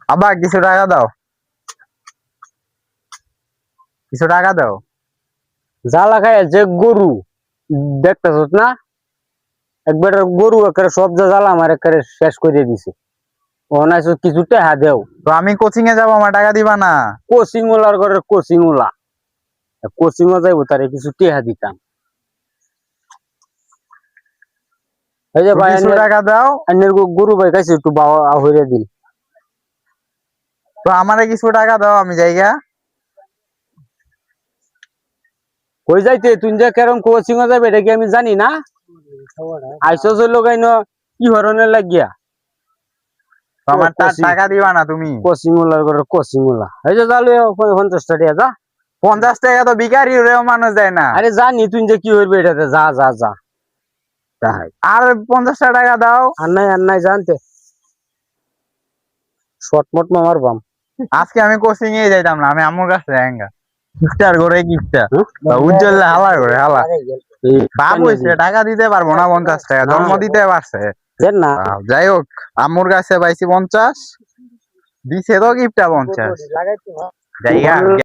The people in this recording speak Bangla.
আব্বা কিছু টাকা দাও, কিছু টাকা দাও। জ্বালা খায় যে গরু দেখতেছ না, একবার গরু একেবারে সব জ্বালা আমার একেবারে শেষ করে দিছে। অনাইছো কিছু টাকা দেও। তো আমি কোচিং এ যাবো, আমার টাকা দিবা না? কোচিং ওলার ঘরে কোচিং ওলা, কোচিং ও যাইবো তারে কিছু টাকা দিতাম। এই যে তো ভাই কিছু টাকা দাও। গরু ভাই কাছে একটু বাবা হইরে দিন। তো আমারে কিছু টাকা দাও, আমি যাইগা। কই যাইতে তুই যে কেরম কোচিং এ যাবে এটা কি আমি জানি না? আইসো যে লোকাই না কি ধরনের লাগিয়া তো আমার টাকা দিবা না তুমি? কোচিং ওলার ঘরে কোচিং ওলা। এই যে জালো 50 টাকা যা। 50 টাকা তো ভিখারি হলেও মানুষ দেয় না। আরে জানি তুই যে কি হইবে এটাতে, যা যা যা তাই। আর 50 টাকা দাও। আর নাই জানতে শর্টমট মামার বাম। আজকে আমি কোচিং এ যাইতাম না, আমি আম্মুর কাছে যাইঙ্গা। গিফটার করে গিফটার উজ্জ্বল হালা করে হালা। বাবু হইছে, টাকা দিতে পারবো না 50 টাকা, জন্ম দিতে পারছে না। যাই হোক, আম্মুর কাছে পাইছি 50, দিছে তো গিফটটা 50 জায়গা।